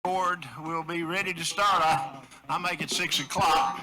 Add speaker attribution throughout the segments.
Speaker 1: Board will be ready to start. I make it 6 o'clock.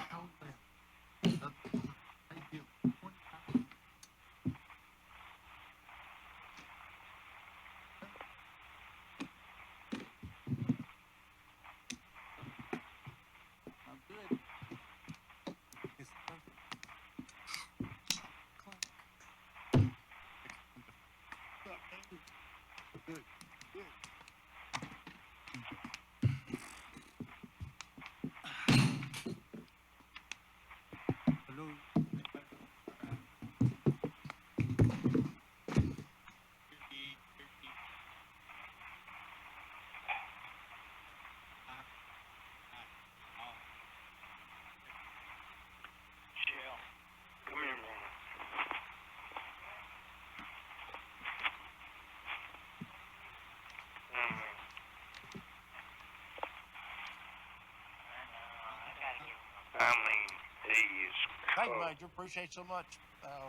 Speaker 1: Thank you, Major. Appreciate so much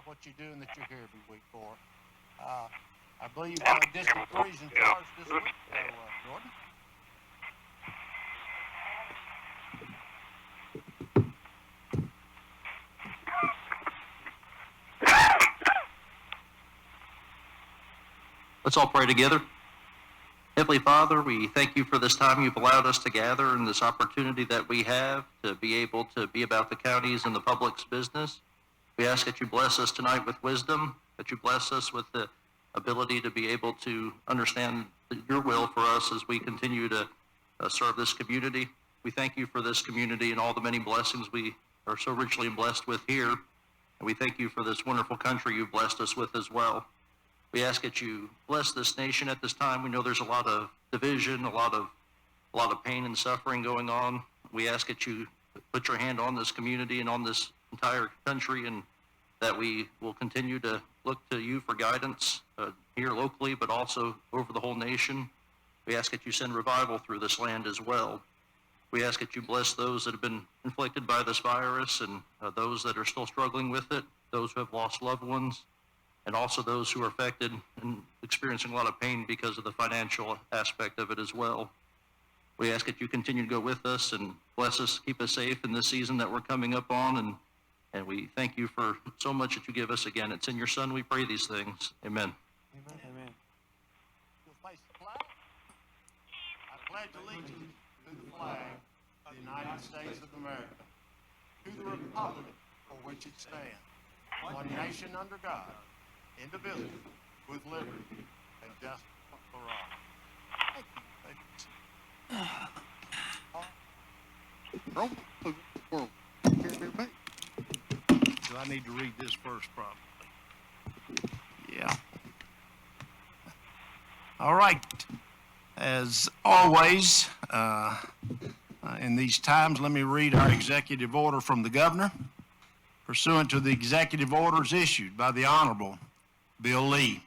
Speaker 1: what you do and that you're here every week for. I believe District 3 is in charge this week. Jordan?
Speaker 2: Let's all pray together. Heavenly Father, we thank you for this time you've allowed us to gather and this opportunity that we have to be able to be about the county's and the public's business. We ask that you bless us tonight with wisdom, that you bless us with the ability to be able to understand your will for us as we continue to serve this community. We thank you for this community and all the many blessings we are so richly blessed with here. And we thank you for this wonderful country you've blessed us with as well. We ask that you bless this nation at this time. We know there's a lot of division, a lot of pain and suffering going on. We ask that you put your hand on this community and on this entire country, and that we will continue to look to you for guidance here locally, but also over the whole nation. We ask that you send revival through this land as well. We ask that you bless those that have been inflicted by this virus, and those that are still struggling with it, those who have lost loved ones, and also those who are affected and experiencing a lot of pain because of the financial aspect of it as well. We ask that you continue to go with us and bless us, keep us safe in this season that we're coming up on, and we thank you for so much that you give us again. It's in your Son we pray these things. Amen.
Speaker 1: Amen. Amen. You'll face the flag. I pledge allegiance to the flag of the United States of America, to the republic for which it stands, one nation under God, indivisible, with liberty and justice for all. Do I need to read this first, probably? Yeah. All right. As always, in these times, let me read our executive order from the governor. Pursuant to the executive orders issued by the Honorable Bill Lee,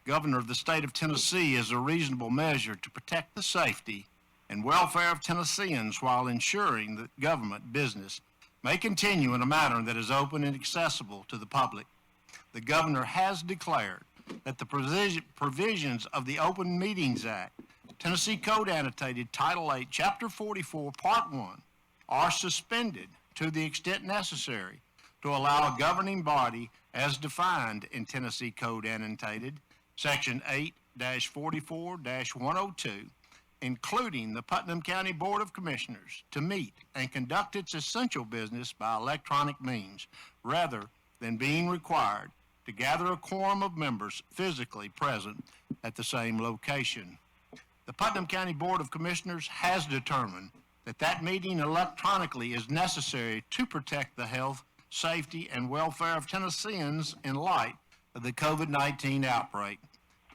Speaker 1: Governor of the State of Tennessee, as a reasonable measure to protect the safety and welfare of Tennesseans while ensuring that government business may continue in a manner that is open and accessible to the public. The Governor has declared that the provisions of the Open Meetings Act, Tennessee Code Annotated Title 8, Chapter 44, Part 1, are suspended to the extent necessary to allow a governing body as defined in Tennessee Code Annotated, Section 8-44-102, including the Putnam County Board of Commissioners, to meet and conduct its essential business by electronic means, rather than being required to gather a quorum of members physically present at the same location. The Putnam County Board of Commissioners has determined that that meeting electronically is necessary to protect the health, safety, and welfare of Tennesseans in light of the COVID-19 outbreak.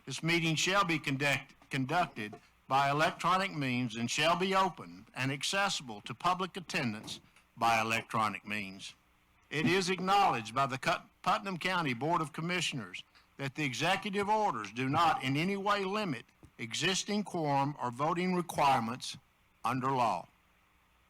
Speaker 1: This meeting shall be conducted by electronic means and shall be open and accessible to public attendance by electronic means. It is acknowledged by the Putnam County Board of Commissioners that the executive orders do not in any way limit existing quorum or voting requirements under law.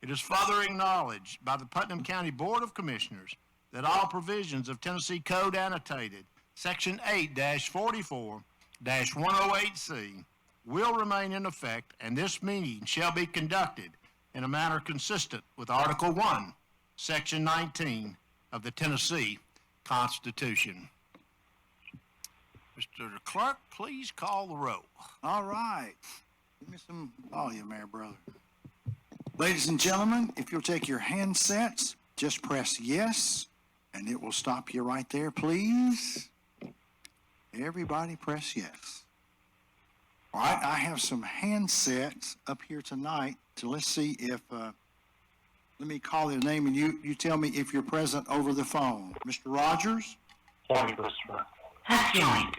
Speaker 1: It is further acknowledged by the Putnam County Board of Commissioners that all provisions of Tennessee Code Annotated, Section 8-44-108C, will remain in effect, and this meeting shall be conducted in a manner consistent with Article 1, Section 19 of the Tennessee Constitution. Mr. Clerk, please call the roll.
Speaker 3: All right. Give me some volume there, brother. Ladies and gentlemen, if you'll take your handsets, just press yes, and it will stop you right there, please. Everybody press yes. All right, I have some handsets up here tonight, so let's see if, let me call your name, and you tell me if you're present over the phone. Mr. Rogers?
Speaker 4: Sorry, Christopher.
Speaker 5: Has joined.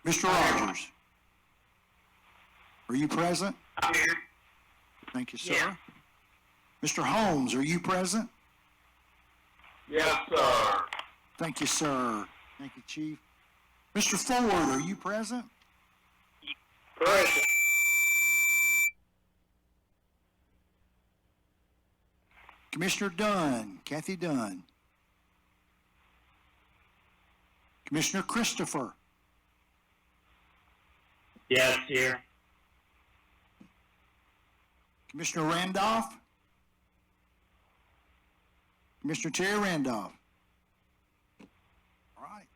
Speaker 3: Mr. Rogers? Are you present?
Speaker 4: I'm here.
Speaker 3: Thank you, sir.
Speaker 4: Yeah.
Speaker 3: Mr. Holmes, are you present?
Speaker 4: Yes, sir.
Speaker 3: Thank you, sir. Thank you, Chief. Mr. Ford, are you present?
Speaker 4: Present.
Speaker 3: Commissioner Dunn, Kathy Dunn. Commissioner Christopher.
Speaker 4: Yes, here.
Speaker 3: Commissioner Randolph. Commissioner Terry Randolph. All right.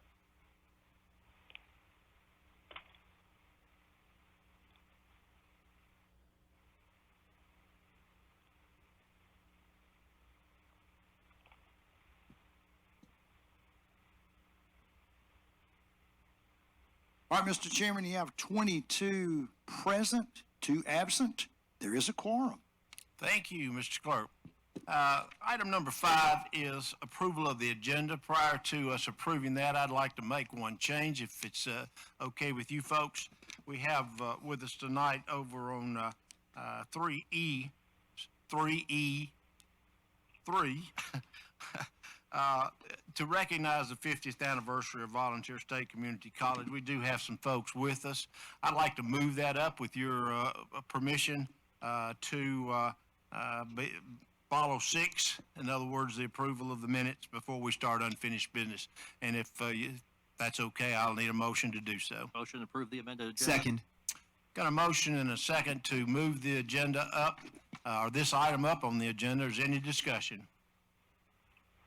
Speaker 3: All right, Mr. Chairman, you have 22 present, 2 absent. There is a quorum.
Speaker 1: Thank you, Mr. Clerk. Item number 5 is approval of the agenda. Prior to us approving that, I'd like to make one change, if it's okay with you folks. We have with us tonight over on 3E, 3E3, to recognize the 50th anniversary of Volunteer State Community College. We do have some folks with us. I'd like to move that up with your permission to follow 6, in other words, the approval of the minutes before we start unfinished business. And if that's okay, I'll need a motion to do so.
Speaker 2: Motion to approve the amended agenda.
Speaker 5: Second.
Speaker 1: Got a motion and a second to move the agenda up, or this item up on the agenda. Is there any discussion?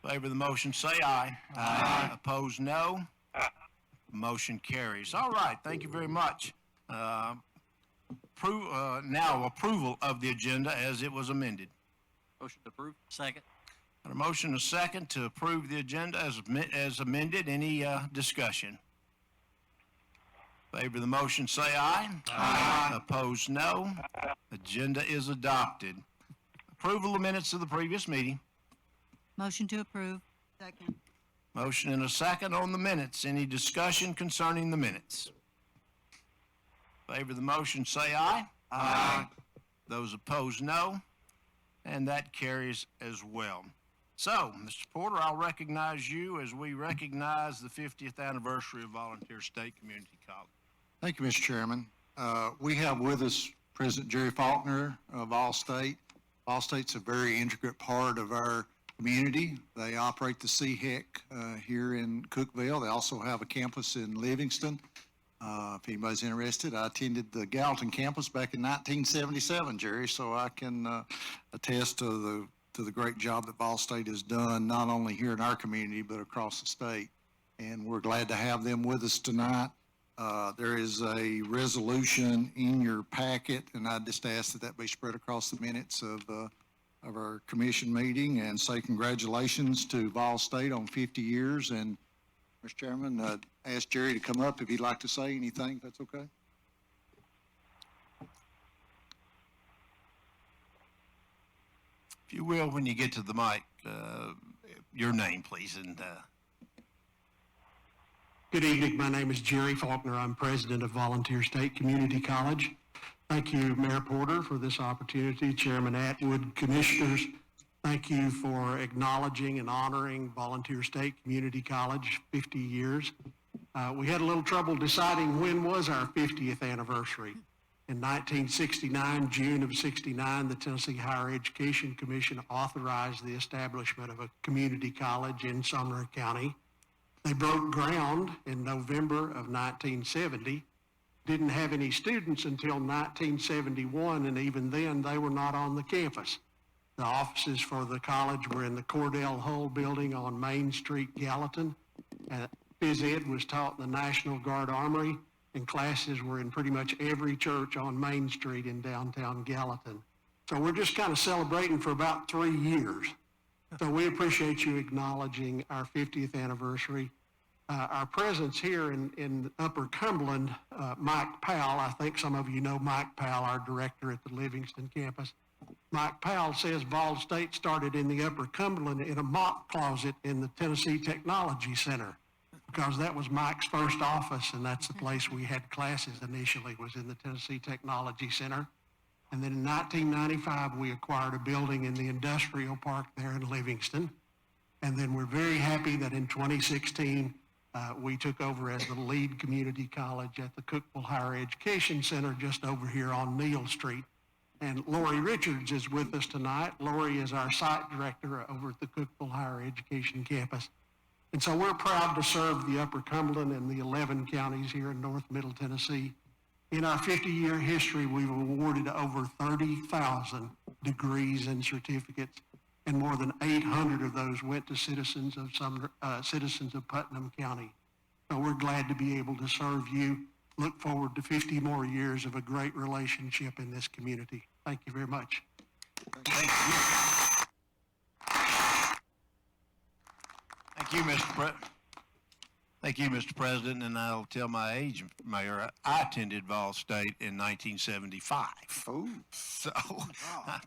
Speaker 1: Favor the motion, say aye. Aye. Opposed, no. Motion carries. All right, thank you very much. Now approval of the agenda as it was amended.
Speaker 2: Motion to approve. Second.
Speaker 1: Got a motion and a second to approve the agenda as amended. Any discussion? Favor the motion, say aye. Aye. Opposed, no. Agenda is adopted. Approval of minutes of the previous meeting.
Speaker 5: Motion to approve. Second.
Speaker 1: Motion and a second on the minutes. Any discussion concerning the minutes? Favor the motion, say aye. Aye. Those opposed, no. And that carries as well. So, Mr. Porter, I'll recognize you as we recognize the 50th anniversary of Volunteer State Community College.
Speaker 6: Thank you, Mr. Chairman. We have with us President Jerry Faulkner of Allstate. Allstate's a very intricate part of our community. They operate the CHEC here in Cookeville. They also have a campus in Livingston. If anybody's interested, I attended the Gallatin campus back in 1977, Jerry, so I can attest to the great job that Vol State has done, not only here in our community, but across the state. And we're glad to have them with us tonight. There is a resolution in your packet, and I just ask that that be spread across the minutes of our commission meeting, and say congratulations to Vol State on 50 years. And Mr. Chairman, ask Jerry to come up if he'd like to say anything, if that's okay.
Speaker 1: If you will, when you get to the mic, your name, please, and
Speaker 7: Good evening. My name is Jerry Faulkner. I'm president of Volunteer State Community College. Thank you, Mayor Porter, for this opportunity. Chairman Atwood, commissioners, thank you for acknowledging and honoring Volunteer State Community College 50 years. We had a little trouble deciding when was our 50th anniversary. In 1969, June of 69, the Tennessee Higher Education Commission authorized the establishment of a community college in Sumner County. They broke ground in November of 1970, didn't have any students until 1971, and even then, they were not on the campus. The offices for the college were in the Cordell Hull building on Main Street, Gallatin. Phys Ed was taught in the National Guard Armory, and classes were in pretty much every church on Main Street in downtown Gallatin. So we're just kind of celebrating for about 3 years. So we appreciate you acknowledging our 50th anniversary. Our presence here in Upper Cumberland, Mike Powell, I think some of you know Mike Powell, our director at the Livingston campus. Mike Powell says Ball State started in the Upper Cumberland in a mop closet in the Tennessee Technology Center, because that was Mike's first office, and that's the place we had classes initially, was in the Tennessee Technology Center. And then in 1995, we acquired a building in the industrial park there in Livingston. And then we're very happy that in 2016, we took over as the lead community college at the Cookeville Higher Education Center just over here on Neal Street. And Lori Richards is with us tonight. Lori is our site director over at the Cookeville Higher Education campus. And so we're proud to serve the Upper Cumberland and the 11 counties here in North Middle Tennessee. In our 50-year history, we've awarded over 30,000 degrees and certificates, and more than 800 of those went to citizens of Putnam County. So we're glad to be able to serve you. Look forward to 50 more years of a great relationship in this community. Thank you very much.
Speaker 1: Thank you. Thank you, Mr. President, and I'll tell my age, Mayor. I attended Vol State in 1975.
Speaker 3: Oh.
Speaker 1: So,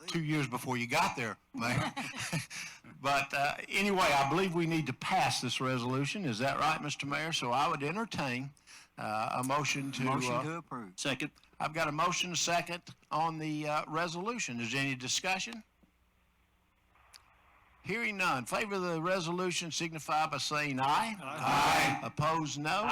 Speaker 1: 2 years before you got there, Mayor. But anyway, I believe we need to pass this resolution. Is that right, Mr. Mayor? So I would entertain a motion to...
Speaker 3: Motion to approve.
Speaker 2: Second.
Speaker 1: I've got a motion, a second, on the resolution. Is there any discussion? Hearing none. Favor of the resolution signify by saying aye. Aye. Opposed, no.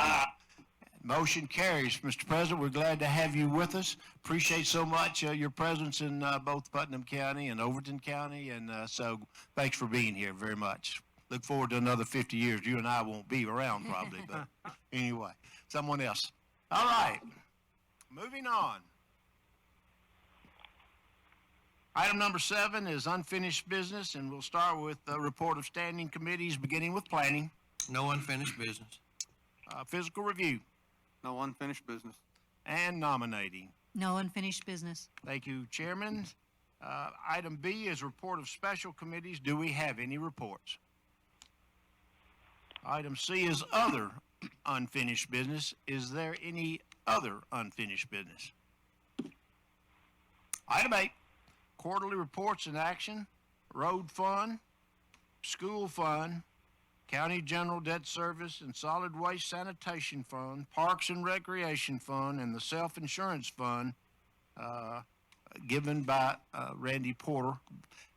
Speaker 1: Motion carries. Mr. President, we're glad to have you with us. Appreciate so much your presence in both Putnam County and Overton County, and so thanks for being here very much. Look forward to another 50 years. You and I won't be around probably, but anyway, someone else. All right, moving on. Item number 7 is unfinished business, and we'll start with a report of standing committees, beginning with planning.
Speaker 8: No unfinished business.
Speaker 1: Physical review,
Speaker 8: No unfinished business.
Speaker 1: and nominating.
Speaker 5: No unfinished business.
Speaker 1: Thank you, Chairman. Item B is report of special committees. Do we have any reports? Item C is other unfinished business. Is there any other unfinished business? Item 8, quarterly reports in action, road fund, school fund, county general debt service and solid waste sanitation fund, parks and recreation fund, and the self-insurance fund given by Randy Porter.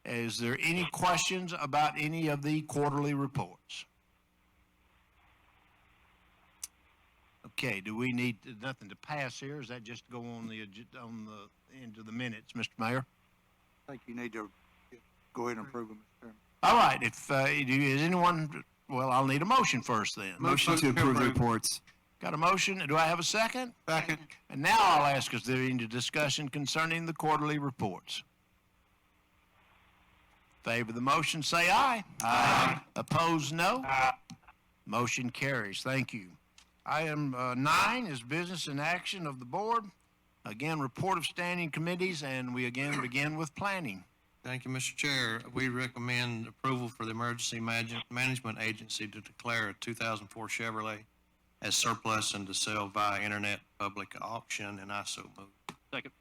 Speaker 1: Is there any questions about any of the quarterly reports? Okay, do we need nothing to pass here? Is that just go on the end of the minutes, Mr. Mayor?
Speaker 3: I think you need to go ahead and approve them, Mr. Chairman.
Speaker 1: All right, if, is anyone, well, I'll need a motion first then.
Speaker 8: Motion to approve the reports.
Speaker 1: Got a motion, do I have a second?
Speaker 8: Second.
Speaker 1: And now I'll ask, is there any discussion concerning the quarterly reports? Favor the motion, say aye. Aye. Opposed, no. Motion carries, thank you. Item 9 is business in action of the board. Again, report of standing committees, and we again begin with planning.
Speaker 8: Thank you, Mr. Chair. We recommend approval for the Emergency Management Agency to declare a 2004 Chevrolet as surplus and to sell via internet public auction, and I so move.
Speaker 2: Second.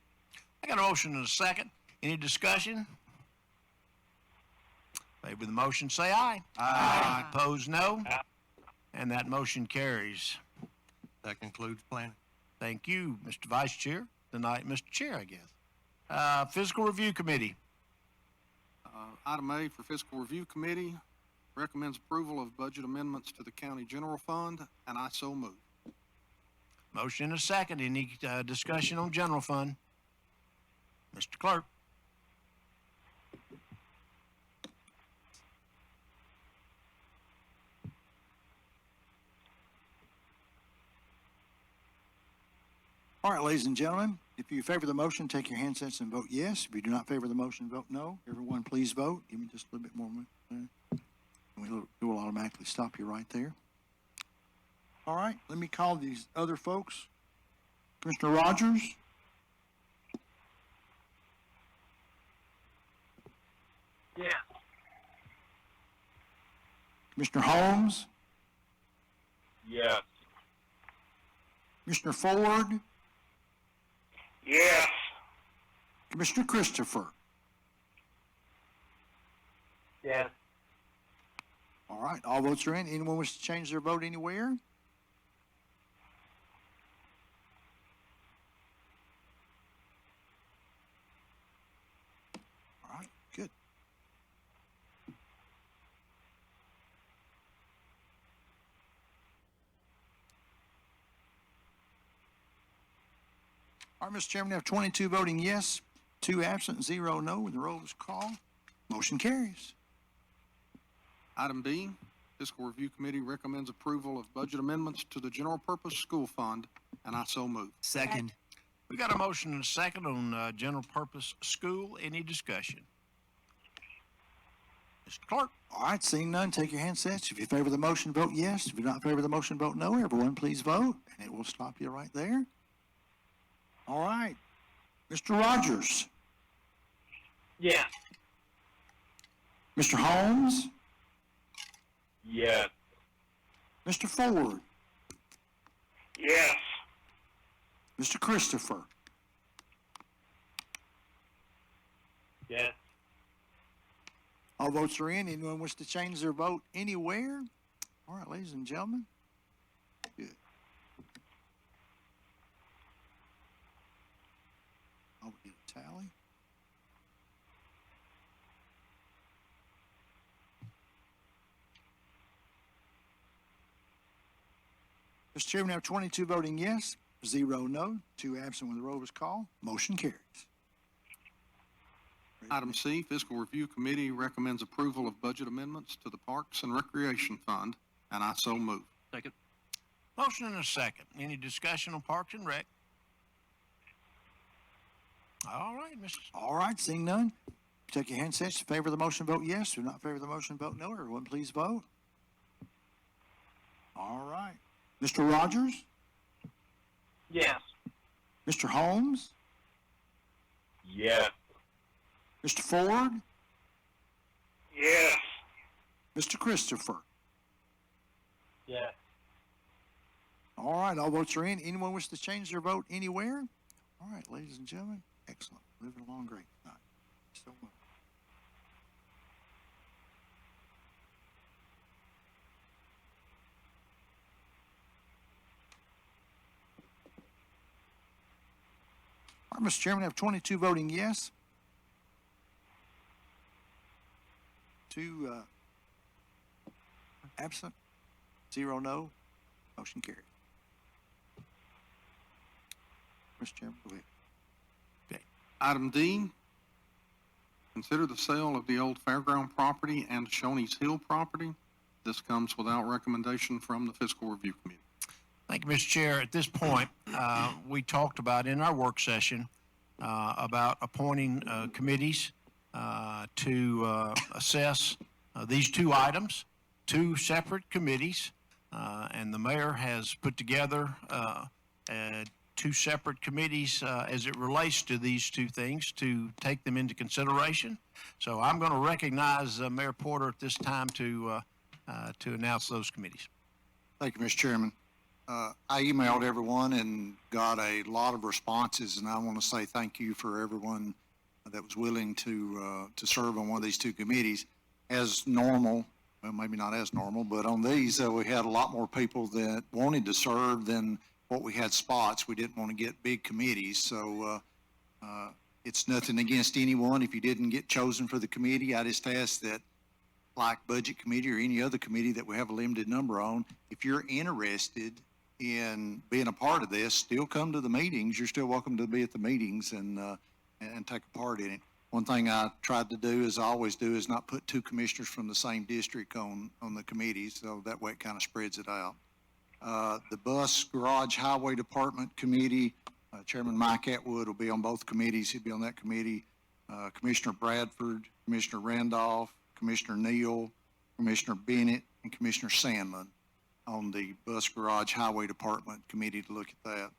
Speaker 1: I got a motion and a second. Any discussion? Favor the motion, say aye. Aye. Opposed, no. And that motion carries.
Speaker 8: That concludes planning.
Speaker 1: Thank you, Mr. Vice Chair. Tonight, Mr. Chair, I guess. Fiscal Review Committee.
Speaker 9: Item A for Fiscal Review Committee recommends approval of budget amendments to the County General Fund, and I so move.
Speaker 1: Motion and a second. Any discussion on General Fund? Mr. Clerk.
Speaker 3: All right, ladies and gentlemen, if you favor the motion, take your handsets and vote yes. If you do not favor the motion, vote no. Everyone, please vote. Give me just a little bit more. It will automatically stop you right there. All right, let me call these other folks. Commissioner Rogers?
Speaker 4: Yes.
Speaker 3: Commissioner Holmes?
Speaker 4: Yes.
Speaker 3: Commissioner Ford?
Speaker 4: Yes.
Speaker 3: Commissioner Christopher?
Speaker 4: Yes.
Speaker 3: All right, all votes are in. Anyone wish to change their vote anywhere? All right, good. All right, Mr. Chairman, we have 22 voting yes, 2 absent, 0 no. When the roll is called, motion carries.
Speaker 9: Item B, Fiscal Review Committee recommends approval of budget amendments to the General Purpose School Fund, and I so move.
Speaker 5: Second.
Speaker 1: We got a motion and a second on general purpose school. Any discussion? Mr. Clerk?
Speaker 3: All right, seeing none, take your handsets. If you favor the motion, vote yes. If you do not favor the motion, vote no. Everyone, please vote, and it will stop you right there. All right. Mr. Rogers?
Speaker 4: Yes.
Speaker 3: Mr. Holmes?
Speaker 4: Yes.
Speaker 3: Mr. Ford?
Speaker 4: Yes.
Speaker 3: Mr. Christopher?
Speaker 4: Yes.
Speaker 3: All votes are in. Anyone wish to change their vote anywhere? All right, ladies and gentlemen. Good. I'll get a tally. Mr. Chairman, we have 22 voting yes, 0 no, 2 absent when the roll was called. Motion carries.
Speaker 9: Item C, Fiscal Review Committee recommends approval of budget amendments to the Parks and Recreation Fund, and I so move.
Speaker 2: Second.
Speaker 1: Motion and a second. Any discussion on Parks and Rec? All right, Mr.
Speaker 3: All right, seeing none, take your handsets. Favor the motion, vote yes. Do not favor the motion, vote no. Everyone, please vote. All right. Mr. Rogers?
Speaker 4: Yes.
Speaker 3: Mr. Holmes?
Speaker 4: Yes.
Speaker 3: Mr. Ford?
Speaker 4: Yes.
Speaker 3: Mr. Christopher?
Speaker 4: Yes.
Speaker 3: All right, all votes are in. Anyone wish to change their vote anywhere? All right, ladies and gentlemen, excellent. Moving along great tonight. So much. All right, Mr. Chairman, I have 22 voting yes. 2 absent, 0 no. Motion carried. Mr. Chairman, go ahead.
Speaker 9: Item D, consider the sale of the old fairground property and Shoney's Hill property. This comes without recommendation from the Fiscal Review Committee.
Speaker 1: Thank you, Mr. Chair. At this point, we talked about in our work session about appointing committees to assess these 2 items, 2 separate committees, and the mayor has put together 2 separate committees as it relates to these 2 things to take them into consideration. So I'm going to recognize Mayor Porter at this time to announce those committees.
Speaker 6: Thank you, Mr. Chairman. I emailed everyone and got a lot of responses, and I want to say thank you for everyone that was willing to serve on one of these 2 committees. As normal, well, maybe not as normal, but on these, we had a lot more people that wanted to serve than what we had spots. We didn't want to get big committees, so it's nothing against anyone. If you didn't get chosen for the committee, I just ask that, like Budget Committee or any other committee that we have a limited number on, if you're interested in being a part of this, still come to the meetings. You're still welcome to be at the meetings and take a part in it. One thing I tried to do, as I always do, is not put 2 commissioners from the same district on the committees, so that way it kind of spreads it out. The Bus Garage Highway Department Committee, Chairman Mike Atwood will be on both committees. He'll be on that committee. Commissioner Bradford, Commissioner Randolph, Commissioner Neal, Commissioner Bennett, and Commissioner Sandlin on the Bus Garage Highway Department Committee to look at that.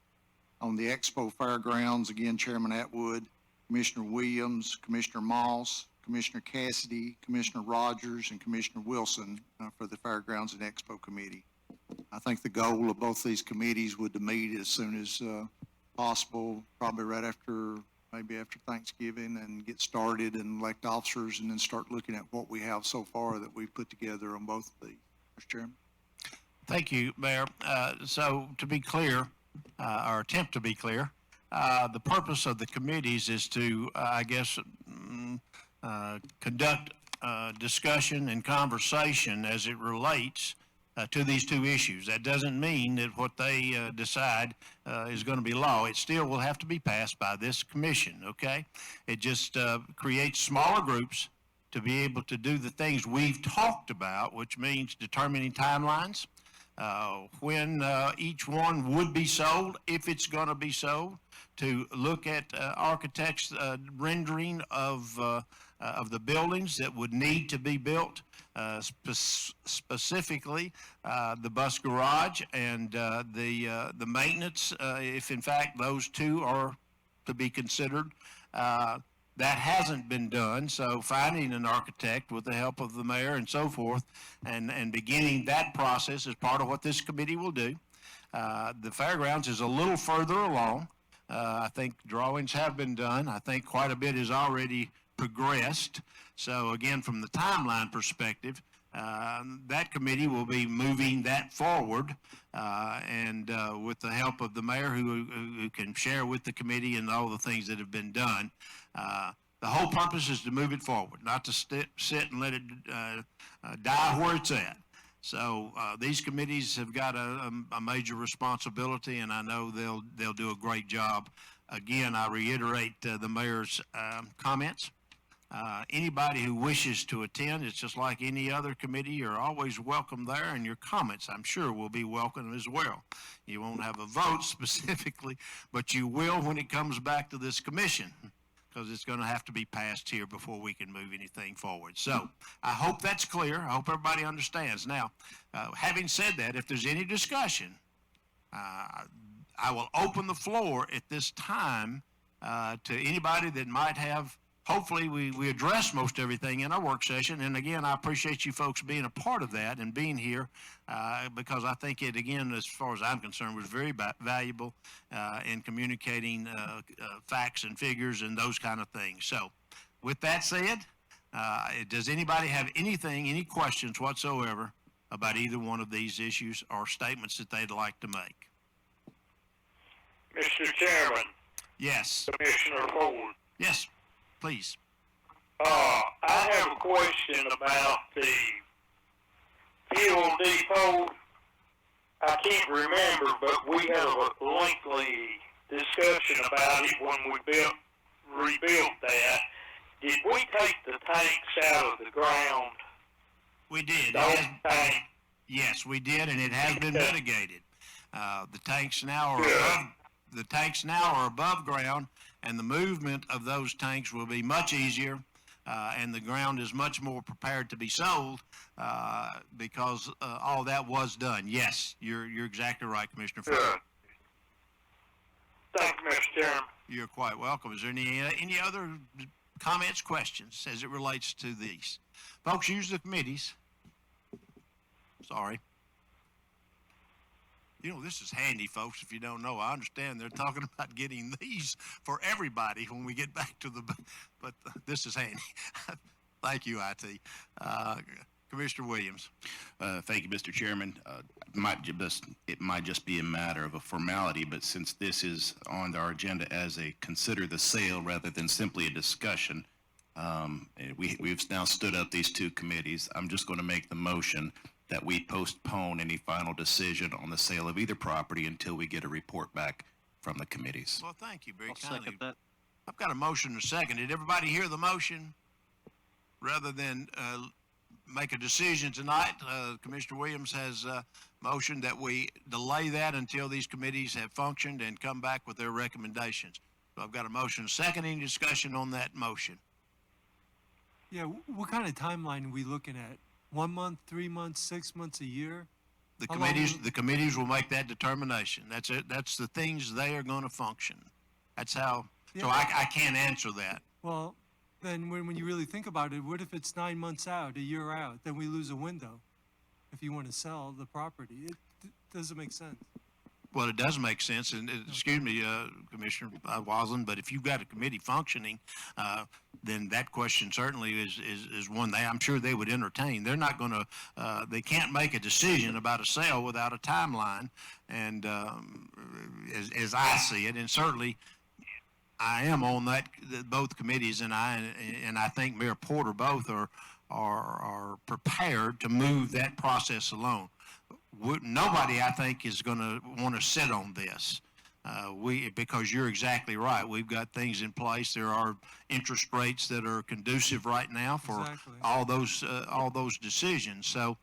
Speaker 6: On the Expo Fairgrounds, again, Chairman Atwood, Commissioner Williams, Commissioner Moss, Commissioner Cassidy, Commissioner Rogers, and Commissioner Wilson for the Fairgrounds and Expo Committee. I think the goal of both these committees would to meet as soon as possible, probably right after, maybe after Thanksgiving, and get started and elect officers and then start looking at what we have so far that we've put together on both of these. Mr. Chairman?
Speaker 1: Thank you, Mayor. So to be clear, or attempt to be clear, the purpose of the committees is to, conduct discussion and conversation as it relates to these two issues. That doesn't mean that what they decide is going to be law. It still will have to be passed by this commission, okay? It just creates smaller groups to be able to do the things we've talked about, which means determining timelines, when each one would be sold, if it's going to be sold, to look at architects' rendering of the buildings that would need to be built, specifically the bus garage and the maintenance, if in fact those two are to be considered. That hasn't been done, so finding an architect with the help of the mayor and so forth, and beginning that process is part of what this committee will do. The fairgrounds is a little further along. I think drawings have been done. I think quite a bit is already progressed. So again, from the timeline perspective, that committee will be moving that forward, and with the help of the mayor who can share with the committee and all the things that have been done. The whole purpose is to move it forward, not to sit and let it die where it's at. So these committees have got a major responsibility, and I know they'll do a great job. Again, I reiterate the mayor's comments. Anybody who wishes to attend, it's just like any other committee. You're always welcome there, and your comments, I'm sure, will be welcome as well. You won't have a vote specifically, but you will when it comes back to this commission, because it's going to have to be passed here before we can move anything forward. So I hope that's clear. I hope everybody understands. Now, having said that, if there's any discussion, I will open the floor at this time to anybody that might have. Hopefully we address most everything in our work session. And again, I appreciate you folks being a part of that and being here because I think it, again, as far as I'm concerned, was very valuable in communicating facts and figures and those kind of things. So with that said, does anybody have any questions whatsoever about either one of these issues or statements that they'd like to make?
Speaker 4: Mr. Chairman,
Speaker 1: Yes.
Speaker 4: Commissioner Ford,
Speaker 1: Yes, please.
Speaker 4: I have a question about the fuel depot. I can't remember, but we had a lengthy discussion about it when we rebuilt that. Did we take the tanks out of the ground?
Speaker 1: We did.
Speaker 4: Those tanks?
Speaker 1: Yes, we did, and it has been mitigated. The tanks now are above ground, and the movement of those tanks will be much easier, and the ground is much more prepared to be sold because all that was done. Yes, you're exactly right, Commissioner Ford.
Speaker 4: Good. Thank you, Mr. Chairman.
Speaker 1: You're quite welcome. Is there any other comments, questions as it relates to these? Folks, use the committees. Sorry. You know, this is handy, folks, if you don't know. I understand they're talking about getting these for everybody when we get back to but this is handy. Thank you, IT. Commissioner Williams.
Speaker 10: Thank you, Mr. Chairman. It might just be a matter of a formality, but since this is on our agenda as a consider the sale rather than simply a discussion, we've now stood up these two committees. I'm just going to make the motion that we postpone any final decision on the sale of either property until we get a report back from the committees.
Speaker 1: Well, thank you very
Speaker 2: I'll
Speaker 1: kindly.
Speaker 2: second that.
Speaker 1: I've got a motion and a second. Did everybody hear the motion? Rather than make a decision tonight. Commissioner Williams has motioned that we delay that until these committees have functioned and come back with their recommendations. So I've got a motion, second. Any discussion on that motion?
Speaker 11: Yeah, what kind of timeline are we looking at? 1 month, 3 months, 6 months, a year?
Speaker 1: The
Speaker 11: How long
Speaker 1: committees will make that determination. That's it. That's the things they are going to function. That's how, so
Speaker 11: Yeah.
Speaker 1: I can't answer that.
Speaker 11: Well, then when you really think about it, what if it's 9 months out, a year out? Then we lose a window if you want to sell the property. It doesn't make sense.
Speaker 1: Well, it does make sense, and excuse me, Commissioner Wasland, but if you've got a committee functioning, then that question certainly is one I'm sure they would entertain. They're not going to, they can't make a decision about a sale without a timeline, and as I see it, and certainly I am on both committees, and I think Mayor Porter both are prepared to move that process along. Nobody, I think, is going to want to sit on this. Because you're exactly right. We've got things in place. There are interest rates that are conducive right now for
Speaker 11: Exactly.
Speaker 1: all those decisions. So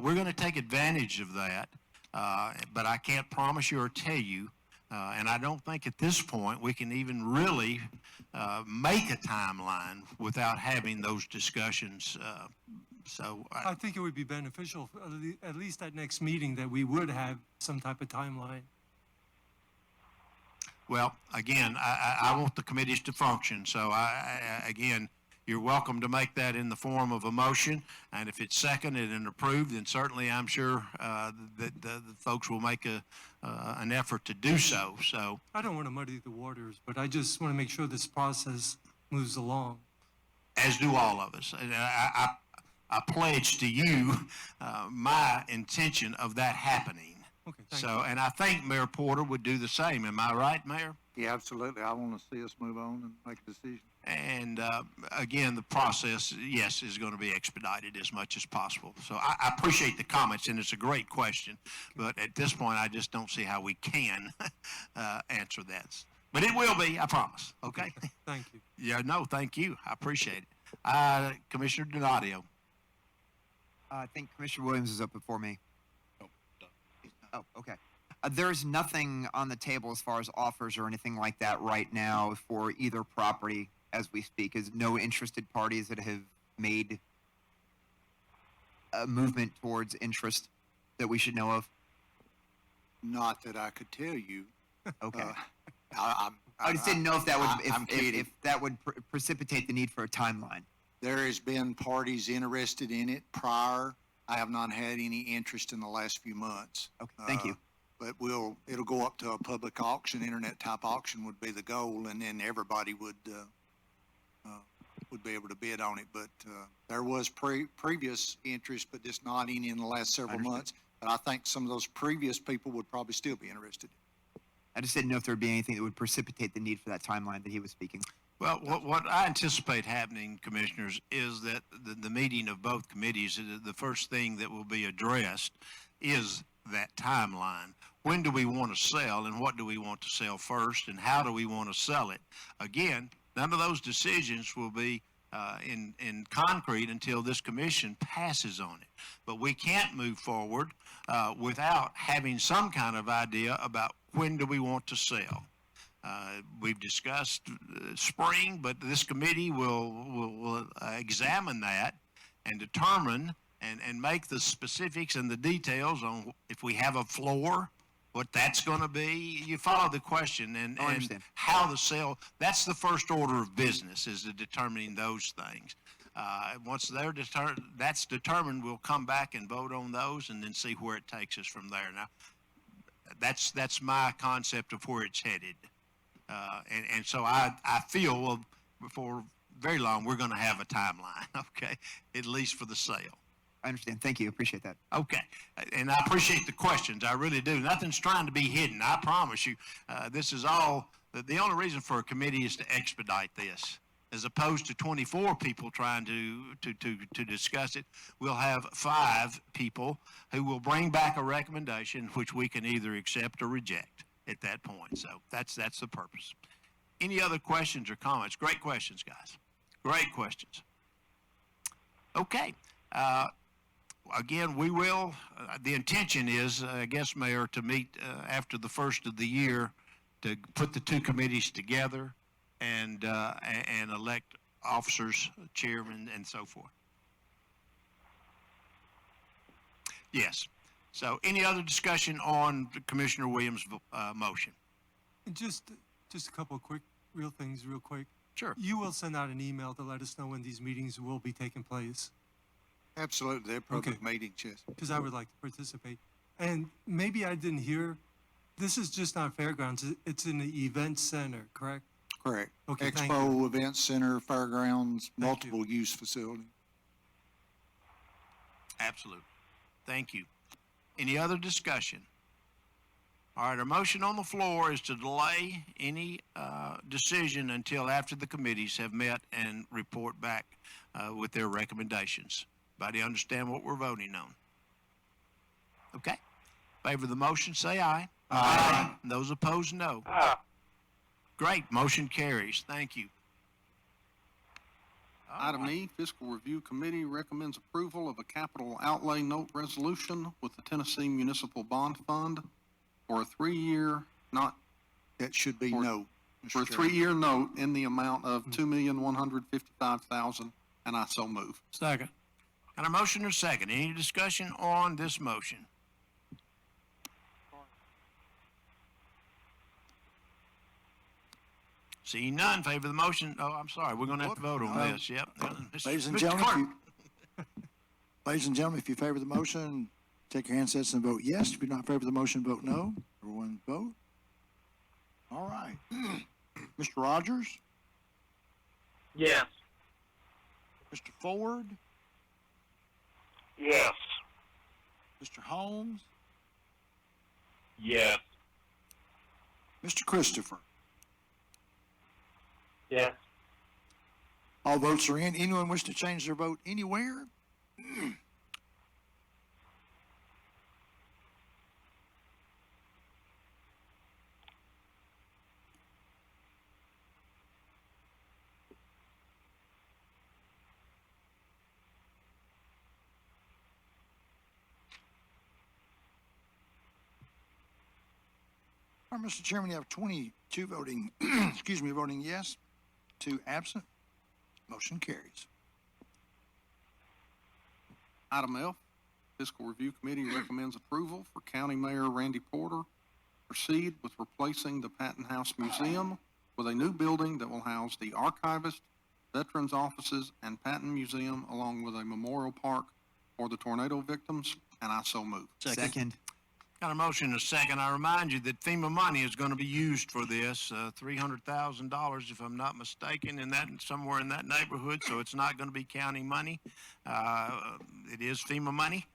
Speaker 1: we're going to take advantage of that. But I can't promise you or tell you, and I don't think at this point we can even really make a timeline without having those discussions.
Speaker 11: I think it would be beneficial, at least at next meeting, that we would have some type of timeline.
Speaker 1: Well, again, I want the committees to function, so again, you're welcome to make that in the form of a motion, and if it's seconded and approved, then certainly I'm sure that the folks will make an effort to do so. So,
Speaker 11: I don't want to muddy the waters, but I just want to make sure this process moves along.
Speaker 1: as do all of us. And I pledge to you my intention of that happening.
Speaker 11: Okay, thank
Speaker 1: So, and I think Mayor Porter would do the same. Am I right, Mayor?
Speaker 6: Yeah, absolutely. I want to see us move on and make a decision.
Speaker 1: And again, the process, yes, is going to be expedited as much as possible. So I appreciate the comments, and it's a great question. But at this point, I just don't see how we can answer that. But it will be, I promise. Okay?
Speaker 11: Thank you.
Speaker 1: Yeah, no, thank you. I appreciate it. Commissioner Donadio.
Speaker 12: I think Commissioner Williams is up before me. Oh, okay. There's nothing on the table as far as offers or anything like that right now for either property as we speak. There's no interested parties that have made a movement towards interest that we should know of.
Speaker 3: Not that I could tell you.
Speaker 12: Okay.
Speaker 3: I
Speaker 12: just didn't know if that would
Speaker 3: I'm kidding.
Speaker 12: if that would precipitate the need for a timeline.
Speaker 3: There has been parties interested in it prior. I have not had any interest in the last few months.
Speaker 12: Okay, thank you.
Speaker 3: But it'll go up to a public auction, internet type auction would be the goal, and then everybody would be able to bid on it. But there was previous interest, but just not any in the last several months. But I think some of those previous people would probably still be interested.
Speaker 12: I just didn't know if there would be anything that would precipitate the need for that timeline that he was speaking.
Speaker 1: Well, what I anticipate happening, Commissioners, is that the meeting of both committees, the first thing that will be addressed is that timeline. When do we want to sell, and what do we want to sell first, and how do we want to sell it? Again, none of those decisions will be in concrete until this commission passes on it. But we can't move forward without having some kind of idea about when do we want to sell. We've discussed spring, but this committee will examine that and determine and make the specifics and the details on if we have a floor, what that's going to be. You follow the question and how the sale, that's the first order of business, is determining those things. Once that's determined, we'll come back and vote on those and then see where it takes us from there. Now, that's my concept of where it's headed. And so I feel, well, before very long, we're going to have a timeline, okay, at least for the sale.
Speaker 12: I understand. Thank you. Appreciate that.
Speaker 1: Okay. And I appreciate the questions. I really do. Nothing's trying to be hidden. I promise you. This is all, the only reason for a committee is to expedite this. As opposed to 24 people trying to discuss it, we'll have 5 people who will bring back a recommendation which we can either accept or reject at that point. So that's the purpose. Any other questions or comments? Great questions, guys. Great questions. Okay. Again, we will, the intention is, I guess, Mayor, to meet after the first of the year to put the two committees together and elect officers, chairman, and so forth. Yes. So any other discussion on Commissioner Williams' motion?
Speaker 11: And just a couple of real things real quick.
Speaker 1: Sure.
Speaker 11: You will send out an email to let us know when these meetings will be taking place,
Speaker 6: Absolutely, they're public
Speaker 11: Okay.
Speaker 6: meetings, yes.
Speaker 11: because I would like to participate. And maybe I didn't hear, this is just not fairgrounds, it's in the event center, correct?
Speaker 6: Correct.
Speaker 11: Okay, thank
Speaker 6: Expo, Event Center, Fairgrounds,
Speaker 11: you.
Speaker 6: multiple use facility.
Speaker 1: Absolutely. Thank you. Any other discussion? All right, our motion on the floor is to delay any decision until after the committees have met and report back with their recommendations. Everybody understand what we're voting on? Okay. Favor the motion, say aye. Aye. Those opposed, no. Great, motion carries. Thank you. All
Speaker 9: Item
Speaker 1: right.
Speaker 9: E, Fiscal Review Committee recommends approval of a capital outlay note resolution with the Tennessee Municipal Bond Fund for a 3-year, not,
Speaker 6: That should be
Speaker 9: For-
Speaker 6: no. Mr.
Speaker 9: for a
Speaker 6: Chairman.
Speaker 9: 3-year note in the amount of $2,155,000, and I so move.
Speaker 8: Second.
Speaker 1: Got a motion and a second. Any discussion on this motion? Seeing none, favor the motion. Oh, I'm sorry, we're gonna have to vote on this, yep.
Speaker 3: Ladies and
Speaker 1: Mr.
Speaker 3: gentlemen,
Speaker 1: Clerk.
Speaker 3: ladies and gentlemen, if you favor the motion, take your handsets and vote yes. If you do not favor the motion, vote no. Everyone vote. All right. Mr. Rogers,
Speaker 4: Yes.
Speaker 3: Mr. Ford,
Speaker 4: Yes.
Speaker 3: Mr. Holmes,
Speaker 4: Yes.
Speaker 3: Mr. Christopher.
Speaker 4: Yes.
Speaker 3: All votes are in. Anyone wish to change their vote anywhere? All right, Mr. Chairman, you have 22 voting, voting yes, 2 absent. Motion carries.
Speaker 9: Item F, Fiscal Review Committee recommends approval for County Mayor Randy Porter to proceed with replacing the Patton House Museum with a new building that will house the archivist, veterans offices, and Patton Museum, along with a memorial park for the tornado victims, and I so move.
Speaker 12: Second.
Speaker 1: Got a motion and a second. I remind you that FEMA money is gonna be used for this, $300,000 if I'm not mistaken, somewhere in that neighborhood, so it's not gonna be county money. It is FEMA money,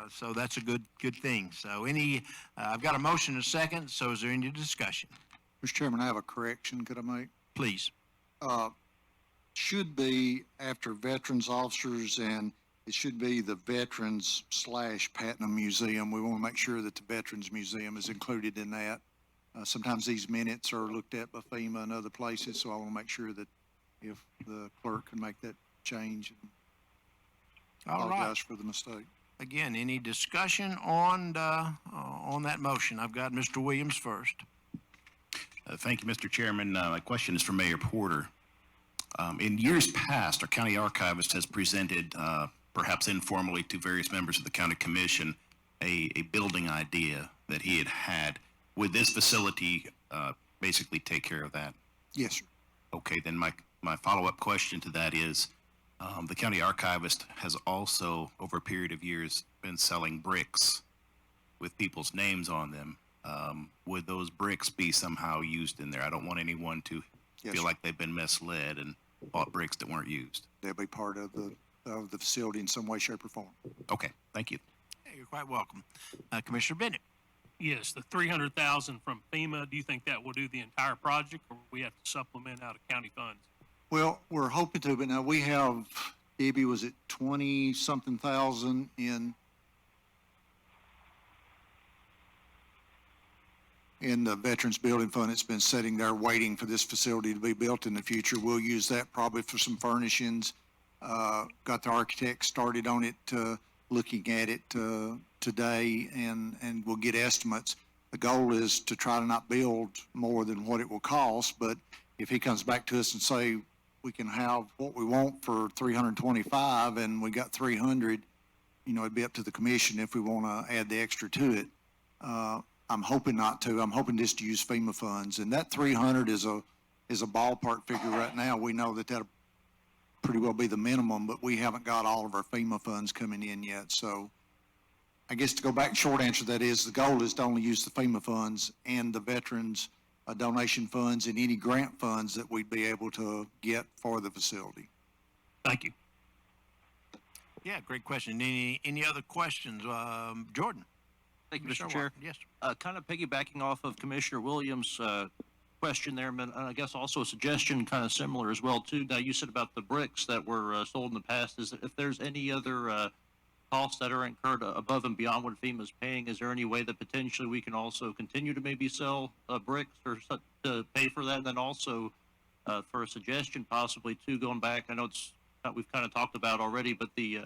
Speaker 1: so that's a good thing. So I've got a motion and a second, so is there any discussion?
Speaker 6: Mr. Chairman, I have a correction. Could I make?
Speaker 1: Please.
Speaker 6: Should be after veterans officers, and it should be the Veterans / Putnam Museum. We want to make sure that the Veterans Museum is included in that. Sometimes these minutes are looked at by FEMA and other places, so I want to make sure that if the clerk can make that change.
Speaker 1: All right.
Speaker 6: Apologize for the mistake.
Speaker 1: Again, any discussion on that motion? I've got Mr. Williams first.
Speaker 10: Thank you, Mr. Chairman. My question is for Mayor Porter. In years past, our county archivist has presented, perhaps informally to various members of the county commission, a building idea that he had. Would this facility basically take care of that?
Speaker 6: Yes, sir.
Speaker 10: Okay, then my follow-up question to that is, the county archivist has also, over a period of years, been selling bricks with people's names on them. Would those bricks be somehow used in there? I don't want anyone to
Speaker 6: Yes,
Speaker 10: feel
Speaker 6: sir.
Speaker 10: like they've been misled and bought bricks that weren't used.
Speaker 6: They'll be part of the facility in some way, shape, or form.
Speaker 10: Okay, thank you.
Speaker 1: Hey, you're quite welcome. Commissioner Bennett.
Speaker 13: Yes, the 300,000 from FEMA, do you think that will do the entire project, or we have to supplement out of county funds?
Speaker 6: Well, we're hoping to, but now we have, Debbie, was it 20-something thousand in the Veterans Building Fund? It's been sitting there waiting for this facility to be built in the future. We'll use that probably for some furnishings got the architect started on it, looking at it, today, and we'll get estimates. The goal is to try to not build more than what it will cost, but if he comes back to us and say, we can have what we want for 325 and we got 300, it'd be up to the commission if we want to add the extra to it. I'm hoping not to. I'm hoping just to use FEMA funds, and that 300 is a ballpark figure right now. We know that that'll pretty well be the minimum, but we haven't got all of our FEMA funds coming in yet. So I guess to go back, short answer to that is the goal is to only use the FEMA funds and the veterans donation funds and any grant funds that we'd be able to get for the facility.
Speaker 13: Thank you.
Speaker 1: Yeah, great question. Any other questions? Jordan?
Speaker 2: Thank you,
Speaker 1: Commissioner
Speaker 2: Mr. Chair.
Speaker 1: Walker, yes.
Speaker 2: Kind of piggybacking off of Commissioner Williams' question there, and I guess also a suggestion kind of similar as well too. Now you said about the bricks that were sold in the past. Is if there's any other costs that are incurred above and beyond what FEMA's paying, is there any way that potentially we can also continue to maybe sell bricks or to pay for that? And then also for a suggestion possibly too, going back, I know we've kind of talked about already, but the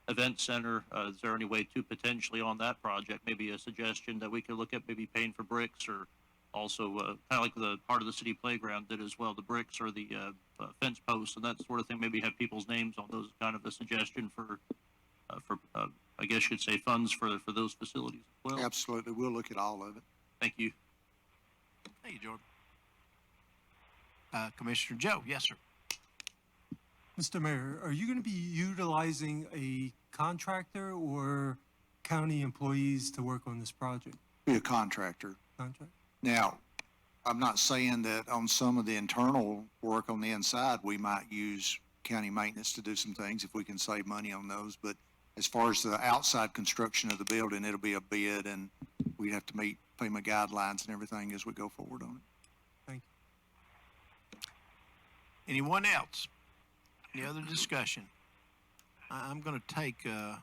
Speaker 2: event center, is there any way to potentially on that project, maybe a suggestion that we could look at maybe paying for bricks, or also kind of like the part of the city playground did as well, the bricks or the fence posts and that sort of thing, maybe have people's names on those, kind of a suggestion for I guess you'd say funds for those facilities as well.
Speaker 6: Absolutely. We'll look at all of it.
Speaker 2: Thank you.
Speaker 1: Thank you, Jordan. Commissioner Joe, yes, sir.
Speaker 11: Mr. Mayor, are you going to be utilizing a contractor or county employees to work on this project?
Speaker 6: Be a contractor.
Speaker 11: Contract?
Speaker 6: Now, I'm not saying that on some of the internal work on the inside, we might use county maintenance to do some things if we can save money on those. But as far as the outside construction of the building, it'll be a bid, and we'd have to meet FEMA guidelines and everything as we go forward on it.
Speaker 11: Thank you.
Speaker 1: Anyone else? Any other discussion? I'm going to take a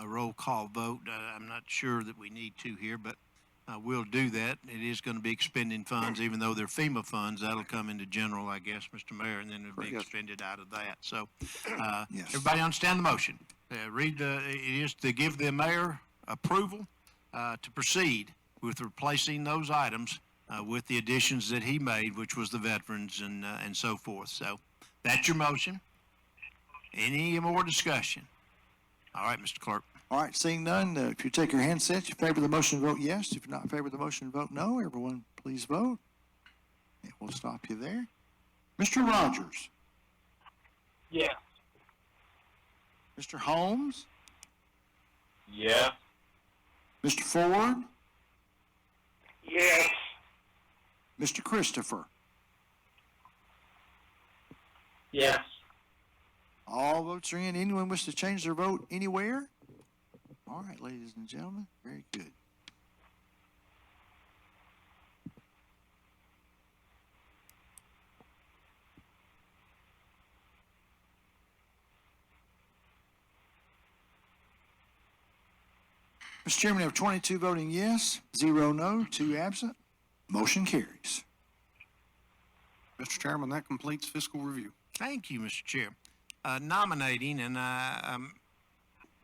Speaker 1: roll call vote. I'm not sure that we need to here, but we'll do that. It is going to be expending funds, even though they're FEMA funds. That'll come into general, I guess, Mr. Mayor, and then it'll be expended out of that. So,
Speaker 3: Yes.
Speaker 1: everybody understand the motion? It is to give the mayor approval to proceed with replacing those items with the additions that he made, which was the veterans and so forth. So that's your motion. Any more discussion? All right, Mr. Clerk.
Speaker 3: All right, seeing none, if you take your handsets, in favor of the motion, vote yes. If you're not in favor of the motion, vote no. Everyone, please vote. And we'll stop you there. Mr. Rogers?
Speaker 4: Yes.
Speaker 3: Mr. Holmes?
Speaker 4: Yes.
Speaker 3: Mr. Ford?
Speaker 4: Yes.
Speaker 3: Mr. Christopher?
Speaker 4: Yes.
Speaker 3: All votes are in. Anyone wish to change their vote anywhere? All right, ladies and gentlemen, very good. Mr. Chairman, we have 22 voting yes, 0 no, 2 absent. Motion carries.
Speaker 9: Mr. Chairman, that completes fiscal review.
Speaker 1: Thank you, Mr. Chair. Nominating, and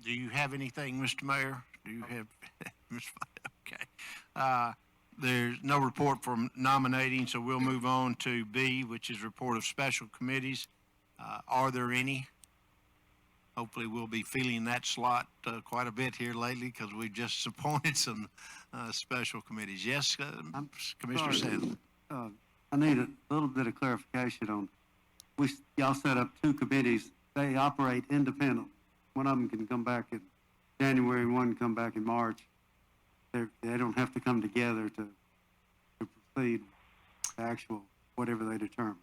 Speaker 1: do you have anything, Mr. Mayor? Do you have, okay. There's no report from nominating, so we'll move on to B, which is report of special committees. Are there any? Hopefully we'll be feeling that slot quite a bit here lately, because we've just appointed some special committees. Yes, Commissioner Sandler.
Speaker 14: I need a little bit of clarification on, y'all set up 2 committees. They operate independent. One of them can come back in January and one can come back in March. They don't have to come together to proceed the actual, whatever they determine.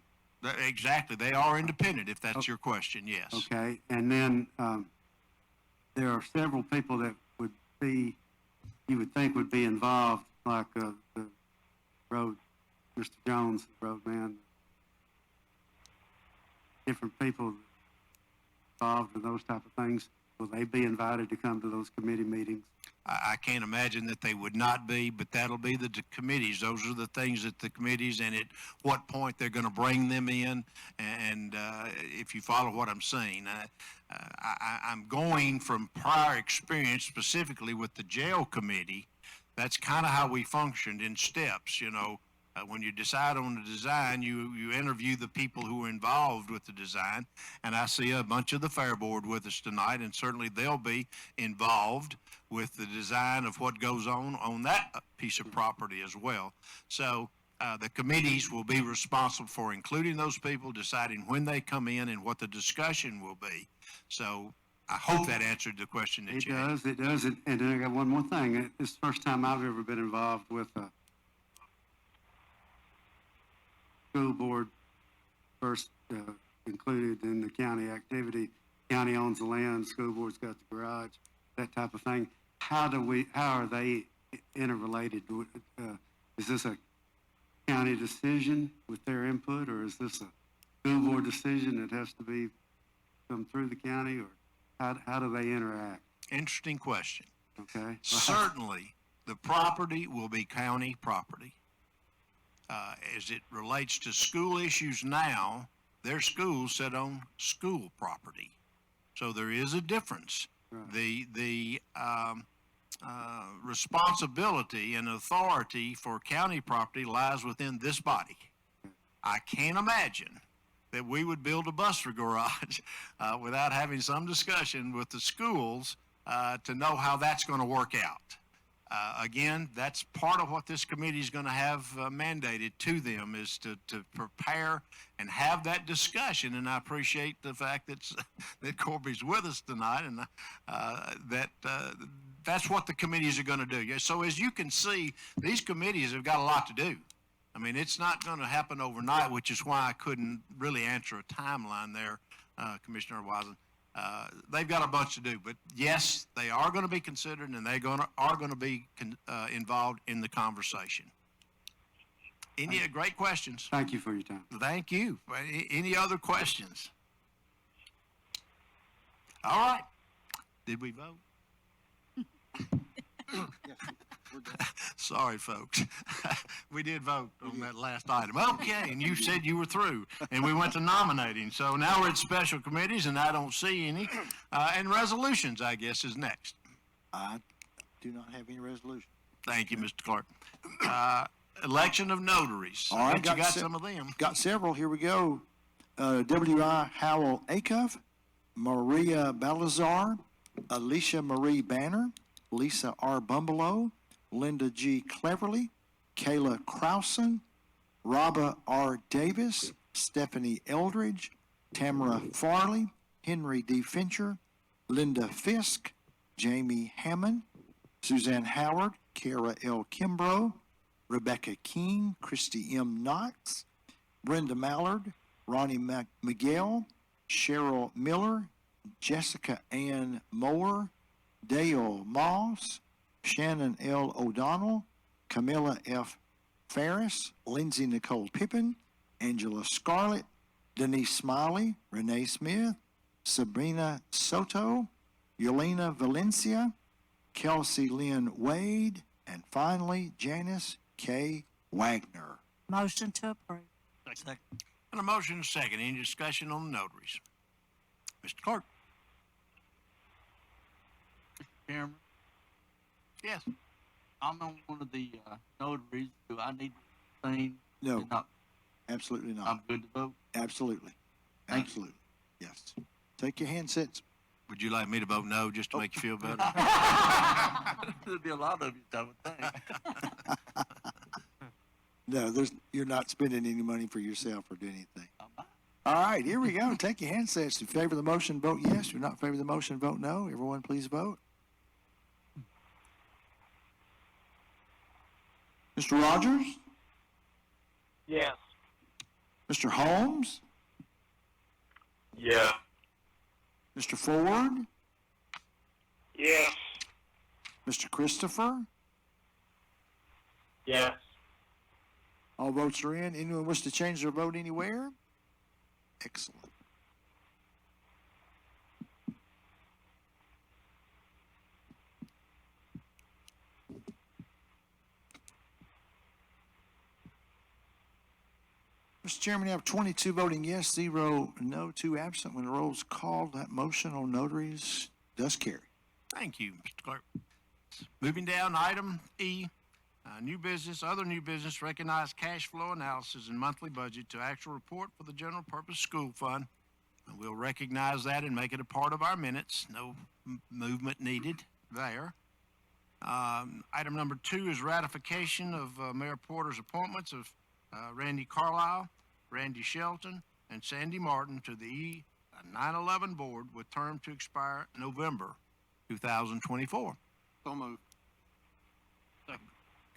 Speaker 1: Exactly. They are independent, if that's your question, yes.
Speaker 14: Okay, and then there are several people that would be, you would think would be involved, like the road, Mr. Jones, the road man, different people involved in those type of things. Will they be invited to come to those committee meetings?
Speaker 1: I can't imagine that they would not be, but that'll be the committees. Those are the things that the committees, and at what point they're going to bring them in. And if you follow what I'm saying, I'm going from prior experience, specifically with the jail committee. That's kind of how we functioned in steps, you know. When you decide on the design, you interview the people who are involved with the design, and I see a bunch of the Fair Board with us tonight, and certainly they'll be involved with the design of what goes on that piece of property as well. So the committees will be responsible for including those people, deciding when they come in and what the discussion will be. So I hope that answered the question that you had.
Speaker 14: It does. And then I got one more thing. It's the first time I've ever been involved with a school board first included in the county activity. County owns the land, school board's got the garage, that type of thing. How are they interrelated? Is this a county decision with their input, or is this a school board decision that has to come through the county, or how do they interact?
Speaker 1: Interesting question.
Speaker 14: Okay.
Speaker 1: Certainly, the property will be county property. As it relates to school issues now, their schools sit on school property. So there is a difference. Right. The responsibility and authority for county property lies within this body. I can't imagine that we would build a bus garage without having some discussion with the schools to know how that's going to work out. Again, that's part of what this committee is going to have mandated to them, is to prepare and have that discussion. And I appreciate the fact that Corby's with us tonight, and that's what the committees are going to do. Yeah, so as you can see, these committees have got a lot to do. I mean, it's not going to happen overnight, which is why I couldn't really answer a timeline there, Commissioner Wiseman. They've got a bunch to do, but yes, they are going to be considered, and they are going to be involved in the conversation. Any great questions?
Speaker 14: Thank you for your time.
Speaker 1: Thank you. Any other questions? All right. Did we vote? Sorry, folks. We did vote on that last item. Okay, and you said you were through, and we went to nominating. So now we're at special committees, and I don't see any. And resolutions, I guess, is next.
Speaker 3: I do not have any resolution.
Speaker 1: Thank you, Mr. Clark. Election of notaries.
Speaker 3: All right,
Speaker 1: I bet you got some of them.
Speaker 3: Got several. Here we go. W.I. Howell Akov, Maria Balazar, Alicia Marie Banner, Lisa R. Bumbelow, Linda G. Cleverly, Kayla Krausen, Rabba R. Davis, Stephanie Eldridge, Tamara Farley, Henry D. Fincher, Linda Fisk, Jamie Hammond, Suzanne Howard, Kara L. Kimbrough, Rebecca King, Christy M. Knox, Brenda Mallard, Ronnie Miguel, Cheryl Miller, Jessica Ann Moore, Dale Moss, Shannon L. O'Donnell, Camilla F. Ferris, Lindsay Nicole Pippin, Angela Scarlett, Denise Smiley, Renee Smith, Sabrina Soto, Yelena Valencia, Kelsey Lynn Wade, and finally, Janice K. Wagner.
Speaker 5: Motion to approve.
Speaker 1: Second. And a motion is second. Any discussion on the notaries? Mr. Clark?
Speaker 15: Chairman,
Speaker 1: Yes.
Speaker 15: I'm on one of the notaries. Do I need to abstain?
Speaker 3: No,
Speaker 15: Not,
Speaker 3: absolutely not.
Speaker 15: I'm good to vote.
Speaker 3: Absolutely.
Speaker 15: Thank
Speaker 3: Absolutely. Yes. Take your handsets.
Speaker 1: Would you like me to vote no just to make you feel better?
Speaker 15: There'll be a lot of you, I would think.
Speaker 3: No, you're not spending any money for yourself or doing anything. All right, here we go. Take your handsets. In favor of the motion, vote yes. If you're not in favor of the motion, vote no. Everyone, please vote. Mr. Rogers?
Speaker 4: Yes.
Speaker 3: Mr. Holmes?
Speaker 4: Yeah.
Speaker 3: Mr. Ford?
Speaker 4: Yes.
Speaker 3: Mr. Christopher?
Speaker 4: Yes.
Speaker 3: All votes are in. Anyone wish to change their vote anywhere? Excellent. Mr. Chairman, you have 22 voting yes, 0 no, 2 absent. When the roll is called, that motion on notaries does carry.
Speaker 1: Thank you, Mr. Clerk. Moving down, item E, new business, other new business, recognize cash flow analysis and monthly budget to actual report for the general purpose school fund. And we'll recognize that and make it a part of our minutes. No movement needed there. Item number 2 is ratification of Mayor Porter's appointments of Randy Carlisle, Randy Shelton, and Sandy Martin to the E911 board with term to expire November 2024.
Speaker 9: So moved.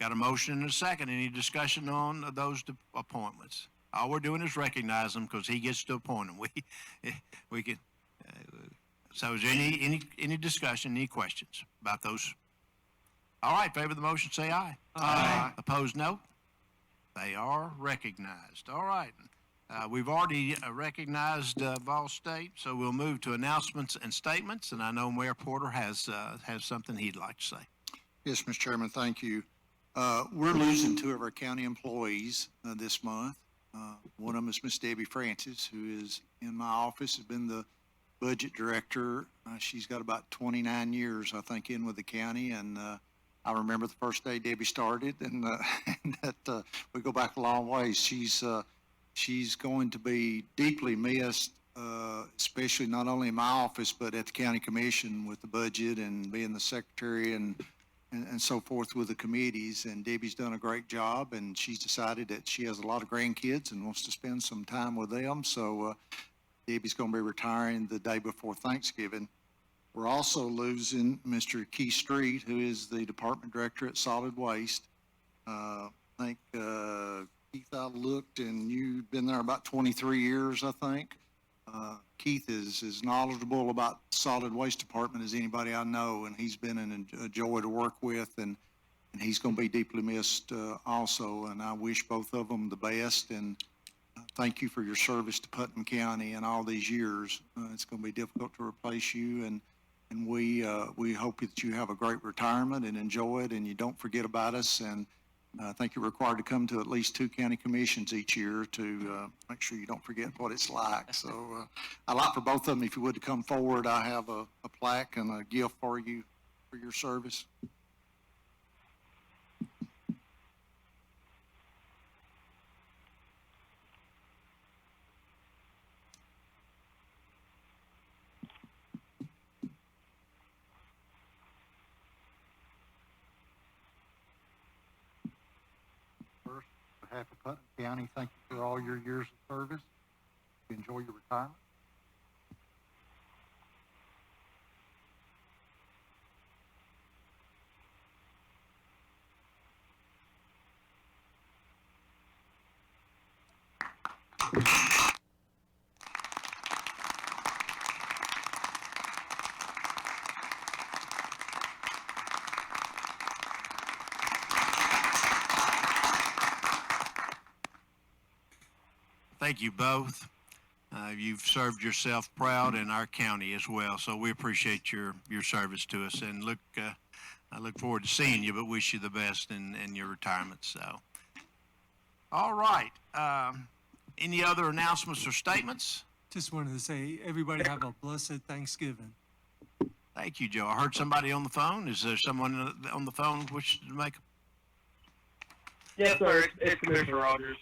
Speaker 1: Got a motion and a second. Any discussion on those appointments? All we're doing is recognize them because he gets to appoint them. We can. So is there any discussion, any questions about those? All right, favor of the motion, say aye.
Speaker 11: Aye.
Speaker 1: Opposed, no. They are recognized. All right. We've already recognized Vol State, so we'll move to announcements and statements. And I know Mayor Porter has something he'd like to say.
Speaker 6: Yes, Mr. Chairman, thank you. We're losing 2 of our county employees this month. One of them is Miss Debbie Francis, who is in my office, has been the budget director. She's got about 29 years, I think, in with the county, and I remember the first day Debbie started, and that we go back a long way. She's going to be deeply missed, especially not only in my office, but at the county commission with the budget and being the secretary and so forth with the committees. And Debbie's done a great job, and she's decided that she has a lot of grandkids and wants to spend some time with them. So Debbie's going to be retiring the day before Thanksgiving. We're also losing Mr. Keith Street, who is the department director at Solid Waste. I think, Keith, I looked, and you've been there about 23 years, I think. Keith is as knowledgeable about solid waste department as anybody I know, and he's been a joy to work with, and he's going to be deeply missed also. And I wish both of them the best, and thank you for your service to Putnam County in all these years. It's going to be difficult to replace you, and we hope that you have a great retirement and enjoy it, and you don't forget about us. And I think you're required to come to at least 2 county commissions each year to make sure you don't forget what it's like. So I'd like for both of them, if you would, to come forward. I have a plaque and a gift for you for your service. First, on behalf of Putnam County, thank you for all your years of service. Enjoy your retirement.
Speaker 1: Thank you both. You've served yourself proud in our county as well, so we appreciate your service to us, and I look forward to seeing you, but wish you the best in your retirement. So, all right. Any other announcements or statements?
Speaker 11: Just wanted to say, everybody have a blessed Thanksgiving.
Speaker 1: Thank you, Joe. I heard somebody on the phone. Is there someone on the phone wishing to make?
Speaker 16: Yes, sir. It's Commissioner Rogers.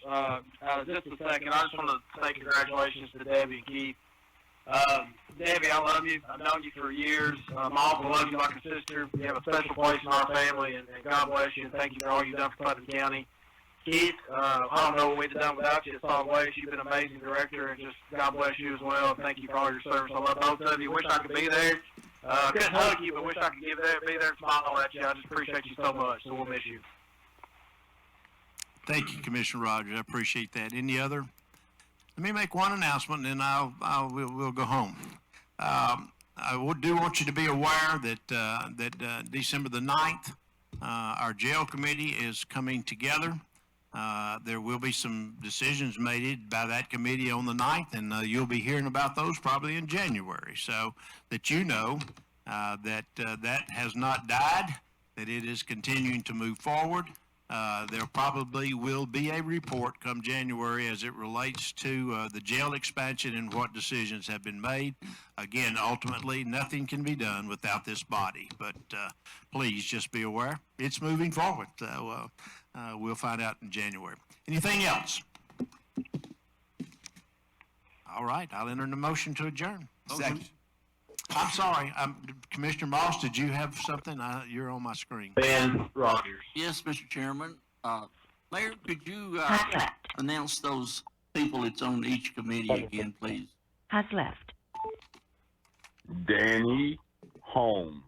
Speaker 16: Just a second. I just want to say congratulations to Debbie and Keith. Debbie, I love you. I've known you for years. My uncle loves you like a sister. You have a special place in our family, and God bless you, and thank you for all you've done for Putnam County. Keith, I don't know what we'd have done without you at Solid Waste. You've been an amazing director, and just God bless you as well. Thank you for all your service. I love both of you. Wish I could be there. Couldn't hug you, but wish I could be there and smile at you. I just appreciate you so much, so we'll miss you.
Speaker 1: Thank you, Commissioner Rogers. I appreciate that. Any other? Let me make one announcement, and then we'll go home. I do want you to be aware that December the 9th, our jail committee is coming together. There will be some decisions made by that committee on the 9th, and you'll be hearing about those probably in January. So that you know that has not died, that it is continuing to move forward. There probably will be a report come January as it relates to the jail expansion and what decisions have been made. Again, ultimately, nothing can be done without this body, but please just be aware, it's moving forward. So we'll find out in January. Anything else? All right, I'll enter the motion to adjourn.
Speaker 12: Second.
Speaker 1: I'm sorry, Commissioner Moss, did you have something? You're on my screen.
Speaker 4: Ben Rogers.
Speaker 15: Yes, Mr. Chairman. Mayor, could you, announce those people that's on each committee again, please?
Speaker 5: Has left.
Speaker 17: Danny Holmes.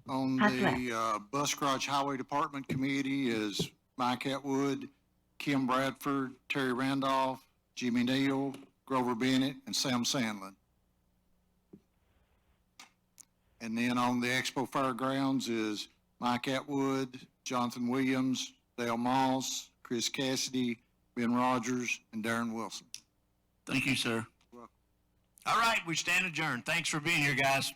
Speaker 6: On
Speaker 5: Has
Speaker 6: the Bus Garage Highway Department Committee is Mike Atwood, Kim Bradford, Terry Randolph, Jimmy Neal, Grover Bennett, and Sam Sandlin. And then on the Expo Fairgrounds is Mike Atwood, Jonathan Williams, Dale Moss, Chris Cassidy, Ben Rogers, and Darren Wilson.
Speaker 15: Thank you, sir.
Speaker 1: All right, we stand adjourned. Thanks for being here, guys.